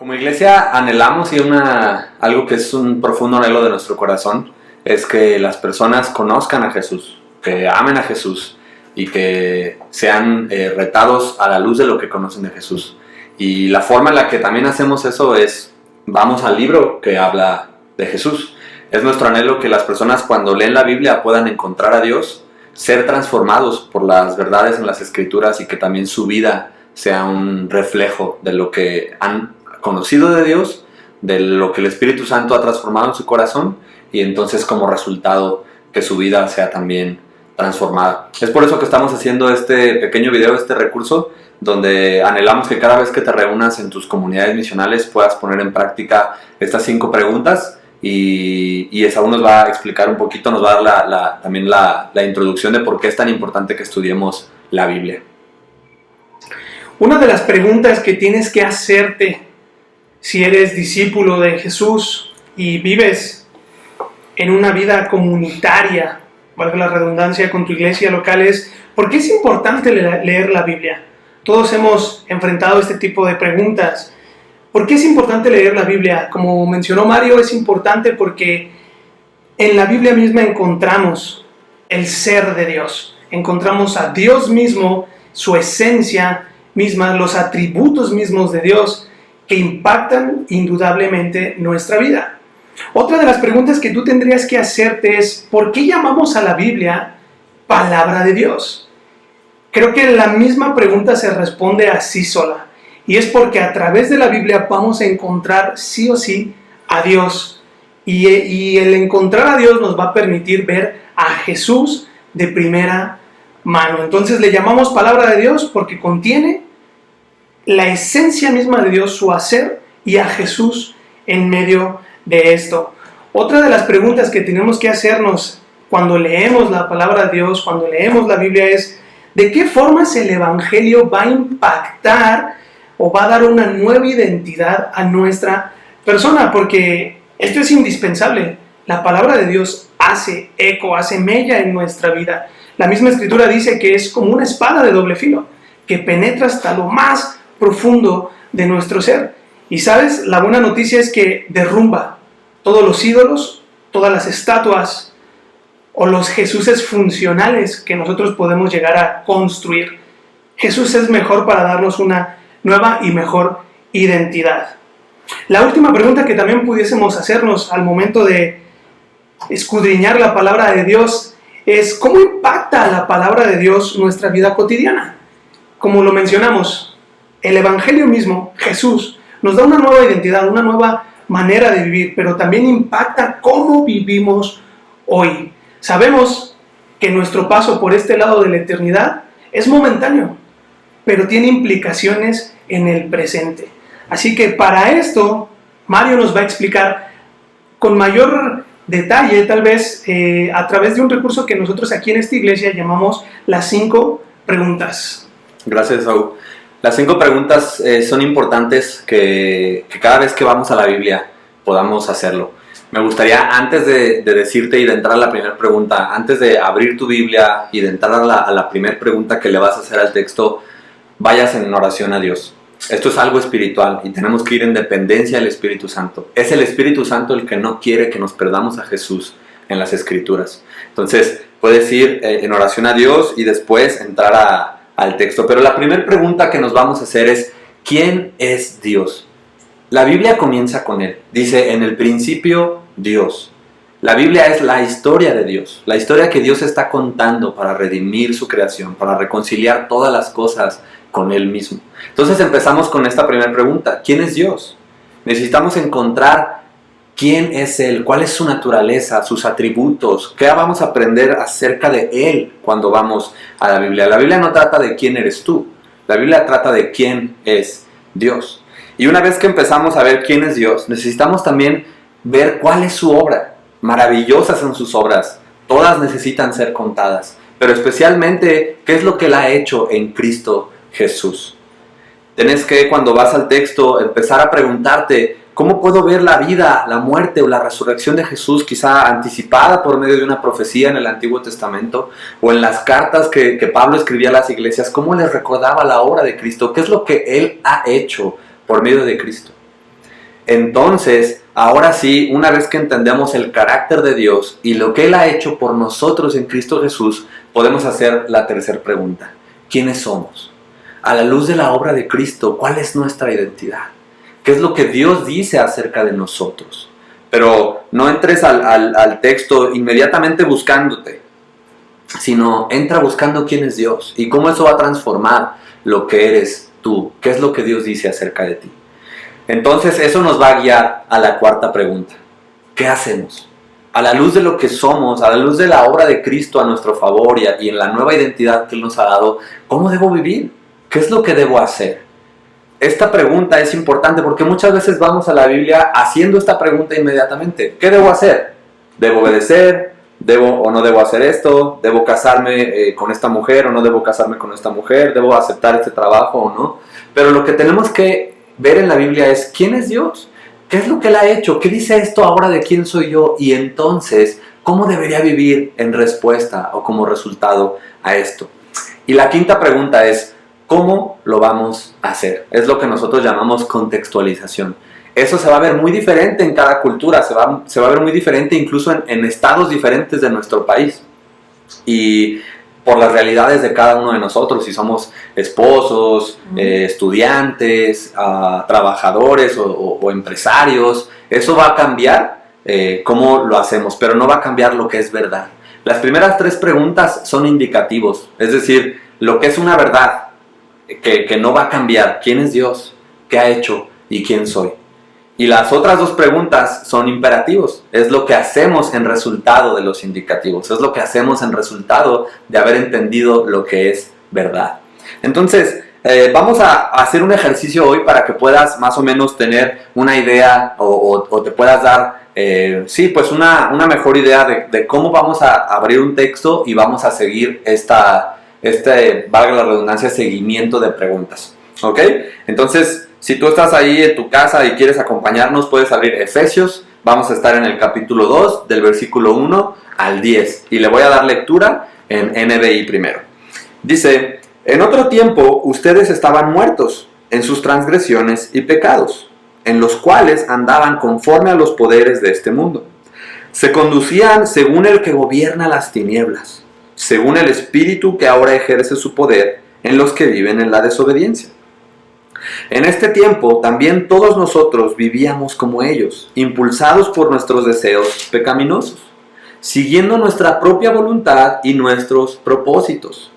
Como iglesia anhelamos algo que es un profundo anhelo de nuestro corazón, es que las personas conozcan a Jesús, que amen a Jesús y que sean retados a la luz de lo que conocen de Jesús. Y la forma en la que también hacemos eso es, vamos al libro que habla de Jesús. Es nuestro anhelo que las personas cuando leen la Biblia puedan encontrar a Dios, ser transformados por las verdades en las Escrituras y que también su vida sea un reflejo de lo que han conocido de Dios, de lo que el Espíritu Santo ha transformado en su corazón y entonces como resultado que su vida sea también transformada. Es por eso que estamos haciendo este pequeño video, este recurso, donde anhelamos que cada vez que te reúnas en tus comunidades misionales puedas poner en práctica estas 5 preguntas y Esaú nos va a explicar un poquito, nos va a dar también la introducción de por qué es tan importante que estudiemos la Biblia. Una de las preguntas que tienes que hacerte si eres discípulo de Jesús y vives en una vida comunitaria, valga la redundancia, con tu iglesia local es ¿por qué es importante leer la Biblia? Todos hemos enfrentado este tipo de preguntas. ¿Por qué es importante leer la Biblia? Como mencionó Mario, es importante porque en la Biblia misma encontramos el ser de Dios. Encontramos a Dios mismo, su esencia misma, los atributos mismos de Dios que impactan indudablemente nuestra vida. Otra de las preguntas que tú tendrías que hacerte es ¿por qué llamamos a la Biblia palabra de Dios? Creo que la misma pregunta se responde así sola. Y es porque a través de la Biblia vamos a encontrar sí o sí a Dios. Y el encontrar a Dios nos va a permitir ver a Jesús de primera mano. Entonces le llamamos palabra de Dios porque contiene la esencia misma de Dios, su hacer y a Jesús en medio de esto. Otra de las preguntas que tenemos que hacernos cuando leemos la palabra de Dios, cuando leemos la Biblia es ¿de qué formas el Evangelio va a impactar o va a dar una nueva identidad a nuestra persona? Porque esto es indispensable. La palabra de Dios hace eco, hace mella en nuestra vida. La misma Escritura dice que es como una espada de doble filo, que penetra hasta lo más profundo de nuestro ser. Y sabes, la buena noticia es que derrumba todos los ídolos, todas las estatuas o los Jesuses funcionales que nosotros podemos llegar a construir. Jesús es mejor para darnos una nueva y mejor identidad. La última pregunta que también pudiésemos hacernos al momento de escudriñar la palabra de Dios es ¿cómo impacta la palabra de Dios nuestra vida cotidiana? Como lo mencionamos, el Evangelio mismo, Jesús, nos da una nueva identidad, una nueva manera de vivir, pero también impacta cómo vivimos hoy. Sabemos que nuestro paso por este lado de la eternidad es momentáneo, pero tiene implicaciones en el presente. Así que para esto, Mario nos va a explicar con mayor detalle, tal vez a través de un recurso que nosotros aquí en esta iglesia llamamos las 5 preguntas. Gracias, Saúl. Las 5 preguntas son importantes que cada vez que vamos a la Biblia podamos hacerlo. Me gustaría, antes de decirte y de entrar a la primera pregunta, antes de abrir tu Biblia y de entrar a la primera pregunta que le vas a hacer al texto, vayas en oración a Dios. Esto es algo espiritual y tenemos que ir en dependencia del Espíritu Santo. Es el Espíritu Santo el que no quiere que nos perdamos a Jesús en las Escrituras. Entonces, puedes ir en oración a Dios y después entrar al texto. Pero la primera pregunta que nos vamos a hacer es, ¿quién es Dios? La Biblia comienza con Él. Dice, en el principio, Dios. La Biblia es la historia de Dios, la historia que Dios está contando para redimir su creación, para reconciliar todas las cosas con Él mismo. Entonces empezamos con esta primera pregunta, ¿quién es Dios? Necesitamos encontrar quién es Él, cuál es su naturaleza, sus atributos, qué vamos a aprender acerca de Él cuando vamos a la Biblia. La Biblia no trata de quién eres tú, la Biblia trata de quién es Dios. Y una vez que empezamos a ver quién es Dios, necesitamos también ver cuál es su obra. Maravillosas son sus obras, todas necesitan ser contadas, pero especialmente qué es lo que Él ha hecho en Cristo Jesús. Tienes que, cuando vas al texto, empezar a preguntarte ¿cómo puedo ver la vida, la muerte o la resurrección de Jesús quizá anticipada por medio de una profecía en el Antiguo Testamento o en las cartas que Pablo escribía a las iglesias? ¿Cómo les recordaba la obra de Cristo? ¿Qué es lo que Él ha hecho por medio de Cristo? Entonces, ahora sí, una vez que entendemos el carácter de Dios y lo que Él ha hecho por nosotros en Cristo Jesús, podemos hacer la tercera pregunta. ¿Quiénes somos? A la luz de la obra de Cristo, ¿cuál es nuestra identidad? ¿Qué es lo que Dios dice acerca de nosotros? Pero no entres al texto inmediatamente buscándote, sino entra buscando quién es Dios y cómo eso va a transformar lo que eres tú. ¿Qué es lo que Dios dice acerca de ti? Entonces eso nos va a guiar a la cuarta pregunta. ¿Qué hacemos? A la luz de lo que somos, a la luz de la obra de Cristo a nuestro favor y en la nueva identidad que Él nos ha dado, ¿cómo debo vivir? ¿Qué es lo que debo hacer? Esta pregunta es importante porque muchas veces vamos a la Biblia haciendo esta pregunta inmediatamente. ¿Qué debo hacer? ¿Debo obedecer? ¿Debo o no debo hacer esto? ¿Debo casarme con esta mujer o no debo casarme con esta mujer? ¿Debo aceptar este trabajo o no? Pero lo que tenemos que ver en la Biblia es ¿quién es Dios? ¿Qué es lo que Él ha hecho? ¿Qué dice esto ahora de quién soy yo? Y entonces, ¿cómo debería vivir en respuesta o como resultado a esto? Y la quinta pregunta es ¿cómo lo vamos a hacer? Es lo que nosotros llamamos contextualización. Eso se va a ver muy diferente en cada cultura, se va a ver muy diferente incluso en estados diferentes de nuestro país. Y por las realidades de cada uno de nosotros, si somos esposos, estudiantes, trabajadores o empresarios, eso va a cambiar cómo lo hacemos, pero no va a cambiar lo que es verdad. Las primeras tres preguntas son indicativos, es decir, lo que es una verdad, que no va a cambiar. ¿Quién es Dios? ¿Qué ha hecho? ¿Y quién soy? Y las otras dos preguntas son imperativos. Es lo que hacemos en resultado de los indicativos. Es lo que hacemos en resultado de haber entendido lo que es verdad. Entonces, vamos a hacer un ejercicio hoy para que puedas más o menos tener una idea o te puedas dar pues una mejor idea de cómo vamos a abrir un texto y vamos a seguir valga la redundancia, seguimiento de preguntas. ¿Ok? Entonces, si tú estás ahí en tu casa y quieres acompañarnos, puedes abrir Efesios. Vamos a estar en el capítulo 2, del versículo 1 al 10. Y le voy a dar lectura en NBI primero. Dice, en otro tiempo ustedes estaban muertos en sus transgresiones y pecados, en los cuales andaban conforme a los poderes de este mundo. Se conducían según el que gobierna las tinieblas, según el espíritu que ahora ejerce su poder en los que viven en la desobediencia. En este tiempo también todos nosotros vivíamos como ellos, impulsados por nuestros deseos pecaminosos, siguiendo nuestra propia voluntad y nuestros propósitos.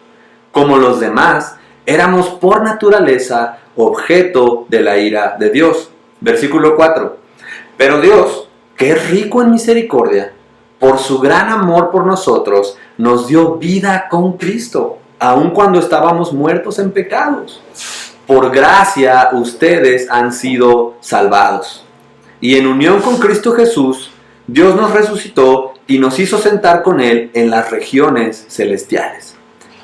Como los demás, éramos por naturaleza objeto de la ira de Dios. Versículo 4. Pero Dios, que es rico en misericordia, por su gran amor por nosotros, nos dio vida con Cristo, aun cuando estábamos muertos en pecados. Por gracia ustedes han sido salvados. Y en unión con Cristo Jesús, Dios nos resucitó y nos hizo sentar con Él en las regiones celestiales,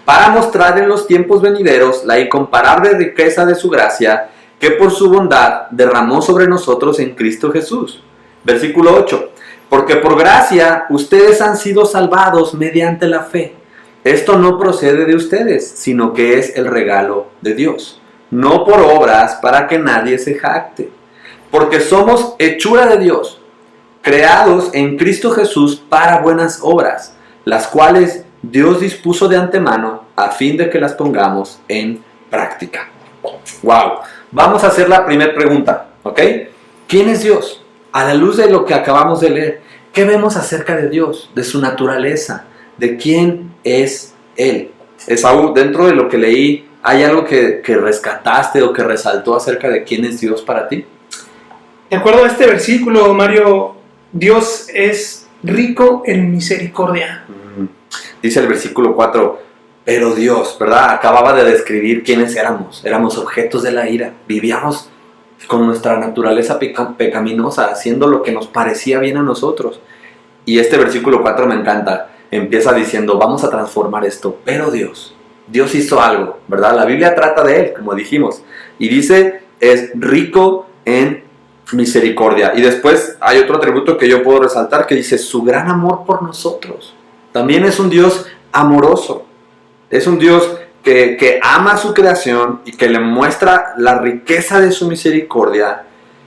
para mostrar en los tiempos venideros la incomparable riqueza de su gracia, que por su bondad derramó sobre nosotros en Cristo Jesús. Versículo 8. Porque por gracia ustedes han sido salvados mediante la fe. Esto no procede de ustedes, sino que es el regalo de Dios. No por obras para que nadie se jacte. Porque somos hechura de Dios, creados en Cristo Jesús para buenas obras, las cuales Dios dispuso de antemano a fin de que las pongamos en práctica. ¡Wow! Vamos a hacer la primera pregunta, ¿ok? ¿Quién es Dios? A la luz de lo que acabamos de leer, ¿qué vemos acerca de Dios? De su naturaleza, de quién es Él. Esaú, dentro de lo que leí, ¿hay algo que rescataste o que resaltó acerca de quién es Dios para ti? De acuerdo a este versículo, Mario, Dios es rico en misericordia. Dice el versículo 4, pero Dios, ¿verdad? Acababa de describir quiénes éramos. Éramos objetos de la ira. Vivíamos con nuestra naturaleza pecaminosa, haciendo lo que nos parecía bien a nosotros. Y este versículo 4 me encanta. Empieza diciendo, vamos a transformar esto. Pero Dios hizo algo, ¿verdad? La Biblia trata de Él, como dijimos. Y dice, es rico en misericordia. Y después hay otro atributo que yo puedo resaltar que dice, su gran amor por nosotros. También es un Dios amoroso. Es un Dios que ama su creación y que le muestra la riqueza de su misericordia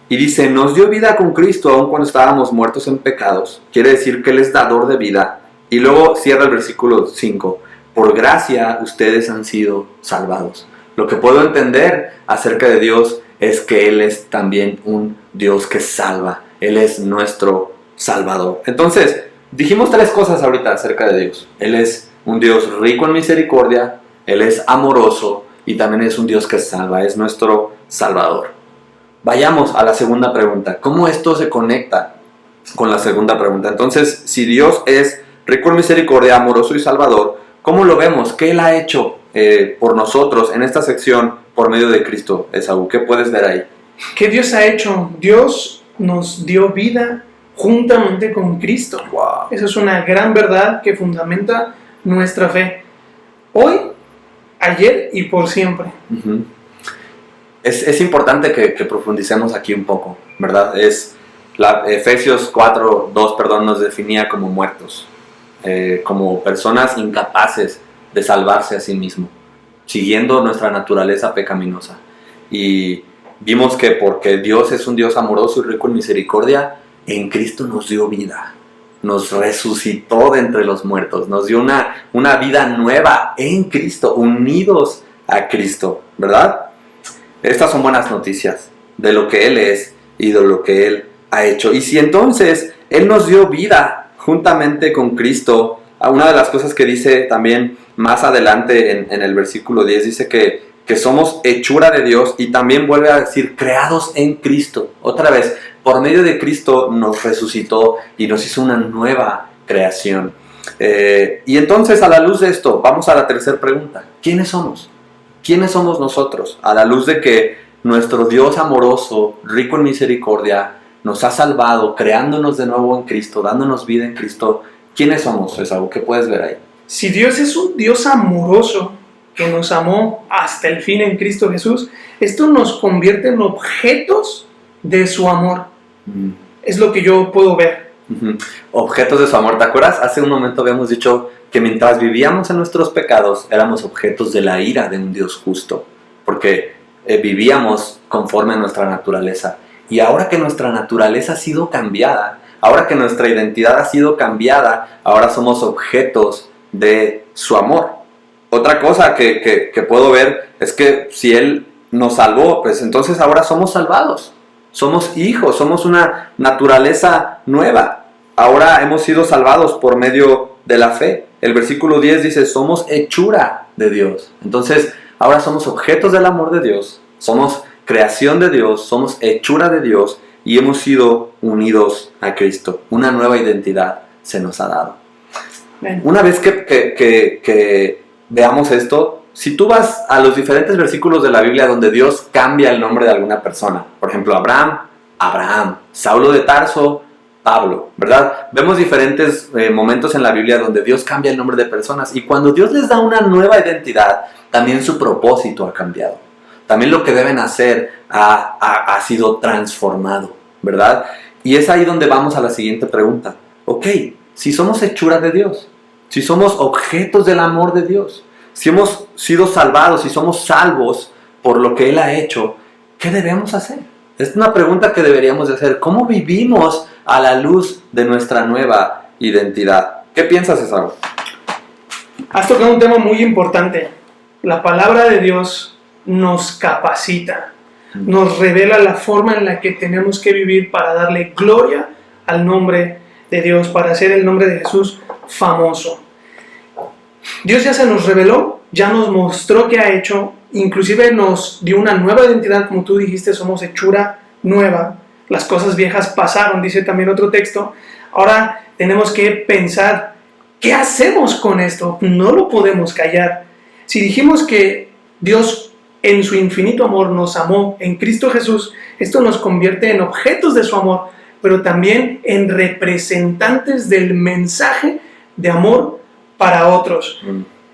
Y dice, nos dio vida con Cristo aun cuando estábamos muertos en pecados. Quiere decir que Él es dador de vida. Y luego cierra el versículo 5. Por gracia ustedes han sido salvados. Lo que puedo entender acerca de Dios es que Él es también un Dios que salva. Él es nuestro Salvador. Entonces, dijimos 3 cosas ahorita acerca de Dios. Él es un Dios rico en misericordia, Él es amoroso y también es un Dios que salva, es nuestro Salvador. Vayamos a la segunda pregunta. ¿Cómo esto se conecta con la segunda pregunta? Entonces, si Dios es rico en misericordia, amoroso y salvador, ¿cómo lo vemos? ¿Qué Él ha hecho por nosotros en esta sección por medio de Cristo, Esaú? ¿Qué puedes ver ahí? ¿Qué Dios ha hecho? Dios nos dio vida juntamente con Cristo. Wow. Esa es una gran verdad que fundamenta nuestra fe. Hoy, ayer y por siempre. Uh-huh. Es importante que profundicemos aquí un poco, ¿verdad? Efesios 4:2, nos definía como muertos, como personas incapaces de salvarse a sí mismo, siguiendo nuestra naturaleza pecaminosa. Y vimos que porque Dios es un Dios amoroso y rico en misericordia, en Cristo nos dio vida, nos resucitó de entre los muertos, nos dio una vida nueva en Cristo, unidos a Cristo, ¿verdad? Estas son buenas noticias de lo que Él es y de lo que Él ha hecho. Y si entonces Él nos dio vida juntamente con Cristo, una de las cosas que dice también más adelante en el versículo 10, dice que somos hechura de Dios, y también vuelve a decir creados en Cristo. Otra vez, por medio de Cristo nos resucitó y nos hizo una nueva creación. Y entonces, a la luz de esto, vamos a la tercera pregunta. ¿Quiénes somos? ¿Quiénes somos nosotros? A la luz de que nuestro Dios amoroso, rico en misericordia, nos ha salvado, creándonos de nuevo en Cristo, dándonos vida en Cristo. ¿Quiénes somos, Esaú? ¿Qué puedes ver ahí? Si Dios es un Dios amoroso que nos amó hasta el fin en Cristo Jesús, esto nos convierte en objetos de su amor. Es lo que yo puedo ver. Objetos de su amor. ¿Te acuerdas? Hace un momento habíamos dicho que mientras vivíamos en nuestros pecados éramos objetos de la ira de un Dios justo, porque vivíamos conforme a nuestra naturaleza. Y ahora que nuestra naturaleza ha sido cambiada, ahora que nuestra identidad ha sido cambiada, ahora somos objetos de su amor. Otra cosa que puedo ver es que si Él nos salvó, pues entonces ahora somos salvados. Somos hijos, somos una naturaleza nueva. Ahora hemos sido salvados por medio de la fe. El versículo 10 dice, somos hechura de Dios. Entonces, ahora somos objetos del amor de Dios, somos creación de Dios, somos hechura de Dios y hemos sido unidos a Cristo. Una nueva identidad se nos ha dado. Bien. Una vez que veamos esto, si tú vas a los diferentes versículos de la Biblia donde Dios cambia el nombre de alguna persona, por ejemplo, Abraham, Saulo de Tarso, Pablo, ¿verdad? Vemos diferentes momentos en la Biblia donde Dios cambia el nombre de personas, y cuando Dios les da una nueva identidad, también su propósito ha cambiado. También lo que deben hacer ha sido transformado, ¿verdad? Y es ahí donde vamos a la siguiente pregunta. Ok, si somos hechura de Dios, si somos objetos del amor de Dios, si hemos sido salvados, si somos salvos por lo que Él ha hecho, ¿qué debemos hacer? Es una pregunta que deberíamos de hacer. ¿Cómo vivimos a la luz de nuestra nueva identidad? ¿Qué piensas, Esaú? Has tocado un tema muy importante. La palabra de Dios nos capacita, nos revela la forma en la que tenemos que vivir para darle gloria al nombre de Dios, para hacer el nombre de Jesús famoso. Dios ya se nos reveló, ya nos mostró qué ha hecho, inclusive nos dio una nueva identidad, como tú dijiste, somos hechura nueva. Las cosas viejas pasaron, dice también otro texto. Ahora tenemos que pensar, ¿qué hacemos con esto? No lo podemos callar. Si dijimos que Dios en su infinito amor nos amó en Cristo Jesús, esto nos convierte en objetos de su amor, pero también en representantes del mensaje de amor para otros.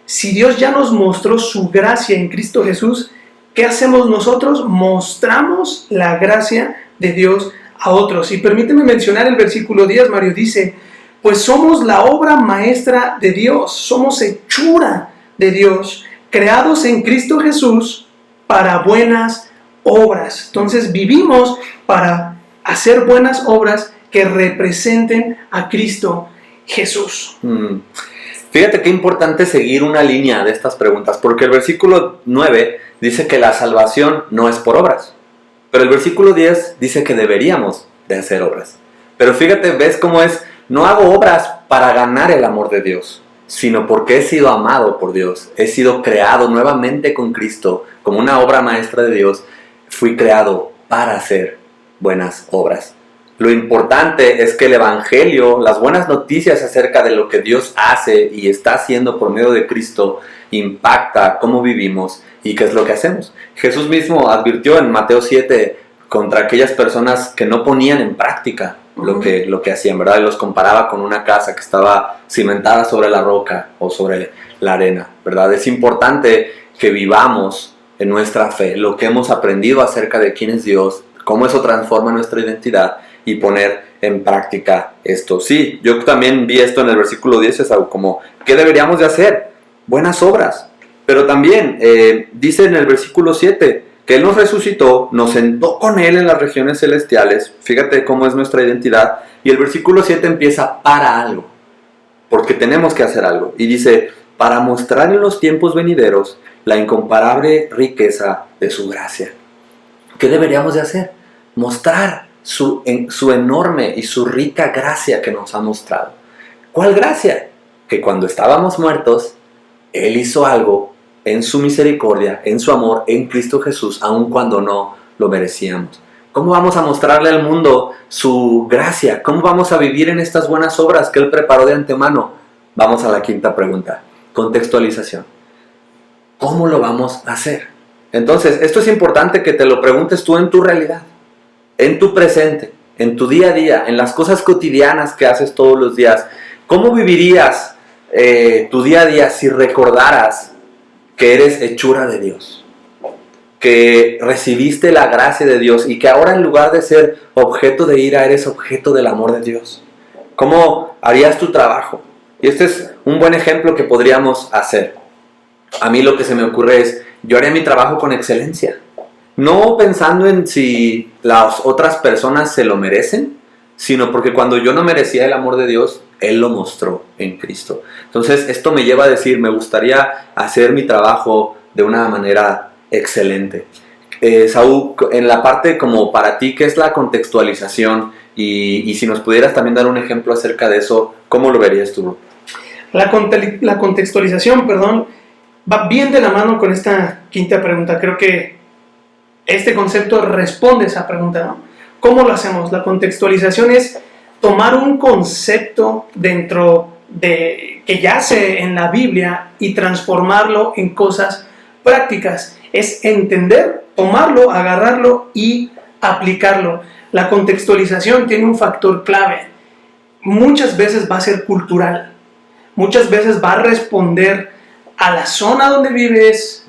Si Dios ya nos mostró su gracia en Cristo Jesús, ¿qué hacemos nosotros? Mostramos la gracia de Dios a otros. Y permíteme mencionar el versículo 10, Mario, dice, pues somos la obra maestra de Dios, somos hechura de Dios, creados en Cristo Jesús para buenas obras. Entonces vivimos para hacer buenas obras que representen a Cristo Jesús. Fíjate qué importante seguir una línea de estas preguntas, porque el versículo 9 dice que la salvación no es por obras, pero el versículo 10 dice que deberíamos de hacer obras. Pero fíjate, ves cómo es, no hago obras para ganar el amor de Dios, sino porque he sido amado por Dios, he sido creado nuevamente con Cristo, como una obra maestra de Dios, fui creado para hacer buenas obras. Lo importante es que el Evangelio, las buenas noticias acerca de lo que Dios hace y está haciendo por medio de Cristo, impacta cómo vivimos y qué es lo que hacemos. Jesús mismo advirtió en Mateo 7 contra aquellas personas que no ponían en práctica lo que hacían, ¿verdad? Y los comparaba con una casa que estaba cimentada sobre la roca o sobre la arena, ¿verdad? Es importante que vivamos en nuestra fe, lo que hemos aprendido acerca de quién es Dios, cómo eso transforma nuestra identidad y poner en práctica esto. Sí, yo también vi esto en el versículo 10, Esaú, como, ¿qué deberíamos de hacer? Buenas obras. Pero también dice en el versículo 7, que Él nos resucitó, nos sentó con Él en las regiones celestiales. Fíjate cómo es nuestra identidad. Y el versículo 7 empieza para algo, porque tenemos que hacer algo. Y dice, para mostrar en los tiempos venideros la incomparable riqueza de su gracia. ¿Qué deberíamos de hacer? Mostrar su enorme y su rica gracia que nos ha mostrado. ¿Cuál gracia? Que cuando estábamos muertos, Él hizo algo en su misericordia, en su amor, en Cristo Jesús, aun cuando no lo merecíamos. ¿Cómo vamos a mostrarle al mundo su gracia? ¿Cómo vamos a vivir en estas buenas obras que Él preparó de antemano? Vamos a la quinta pregunta, contextualización. ¿Cómo lo vamos a hacer? Entonces, esto es importante que te lo preguntes tú en tu realidad, en tu presente, en tu día a día, en las cosas cotidianas que haces todos los días. ¿Cómo vivirías tu día a día si recordaras que eres hechura de Dios, que recibiste la gracia de Dios y que ahora en lugar de ser objeto de ira eres objeto del amor de Dios? ¿Cómo harías tu trabajo? Y este es un buen ejemplo que podríamos hacer. A mí lo que se me ocurre es, yo haría mi trabajo con excelencia, no pensando en si las otras personas se lo merecen, sino porque cuando yo no merecía el amor de Dios, Él lo mostró en Cristo. Entonces esto me lleva a decir, me gustaría hacer mi trabajo de una manera excelente. Saúl, en la parte como para ti, ¿qué es la contextualización? Y si nos pudieras también dar un ejemplo acerca de eso, ¿cómo lo verías tú? La contextualización, va bien de la mano con esta quinta pregunta. Creo que este concepto responde a esa pregunta, ¿no? ¿Cómo lo hacemos? La contextualización es tomar un concepto dentro de que yace en la Biblia y transformarlo en cosas prácticas. Es entender, tomarlo, agarrarlo y aplicarlo. La contextualización tiene un factor clave. Muchas veces va a ser cultural. Muchas veces va a responder a la zona donde vives,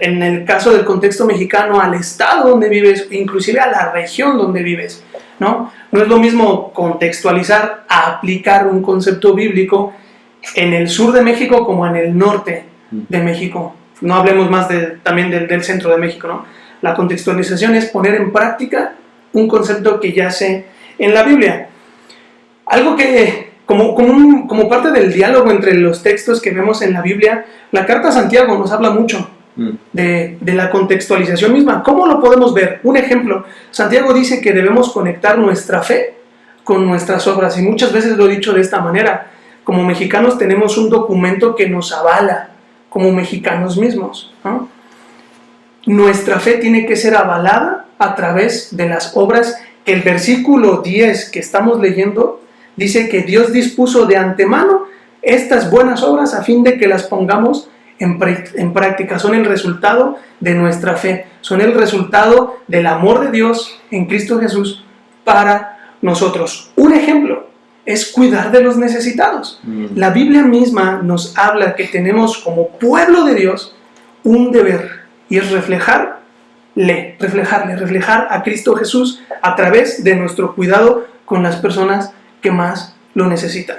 en el caso del contexto mexicano, al estado donde vives, inclusive a la región donde vives, ¿no? No es lo mismo contextualizar a aplicar un concepto bíblico en el sur de México como en el norte de México. No hablemos más también del centro de México, ¿no? La contextualización es poner en práctica un concepto que yace en la Biblia. Algo que, como parte del diálogo entre los textos que vemos en la Biblia, la carta a Santiago nos habla mucho de la contextualización misma. ¿Cómo lo podemos ver? Un ejemplo, Santiago dice que debemos conectar nuestra fe con nuestras obras, y muchas veces lo he dicho de esta manera. Como mexicanos tenemos un documento que nos avala como mexicanos mismos, ¿no? Nuestra fe tiene que ser avalada a través de las obras que el versículo 10 que estamos leyendo dice que Dios dispuso de antemano estas buenas obras a fin de que las pongamos en práctica. Son el resultado de nuestra fe, son el resultado del amor de Dios en Cristo Jesús para nosotros. Un ejemplo es cuidar de los necesitados. La Biblia misma nos habla que tenemos como pueblo de Dios un deber, y es reflejar a Cristo Jesús a través de nuestro cuidado con las personas que más lo necesitan.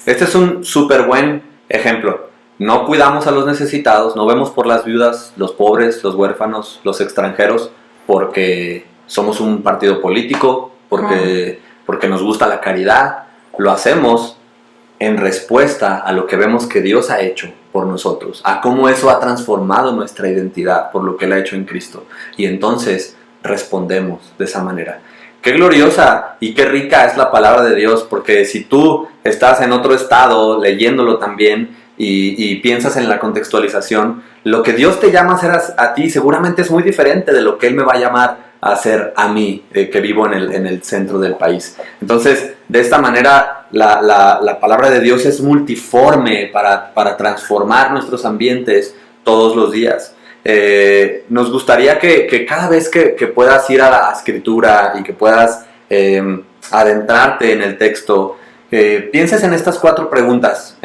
Este es un súper buen ejemplo. no cuidamos a los necesitados, no vemos por las viudas, los pobres, los huérfanos, los extranjeros, porque somos un partido político, porque nos gusta la caridad. Lo hacemos en respuesta a lo que vemos que Dios ha hecho por nosotros, a cómo eso ha transformado nuestra identidad por lo que Él ha hecho en Cristo. Y entonces respondemos de esa manera. Qué gloriosa y qué rica es la palabra de Dios, porque si tú estás en otro estado leyéndolo también y piensas en la contextualización, lo que Dios te llama a hacer a ti seguramente es muy diferente de lo que Él me va a llamar a hacer a mí, que vivo en el centro del país. Entonces, de esta manera, la palabra de Dios es multiforme para transformar nuestros ambientes todos los días. Nos gustaría que cada vez que puedas ir a la escritura y que puedas adentrarte en el texto, pienses en estas 5 preguntas,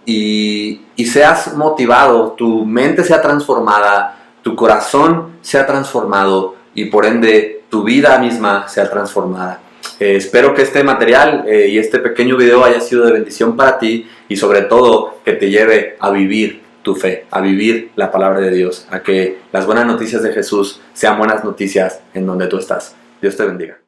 y seas motivado, tu mente sea transformada, tu corazón sea transformado y por ende tu vida misma sea transformada. Espero que este material y este pequeño video haya sido de bendición para ti y sobre todo que te lleve a vivir tu fe, a vivir la palabra de Dios, a que las buenas noticias de Jesús sean buenas noticias en donde tú estás. Dios te bendiga.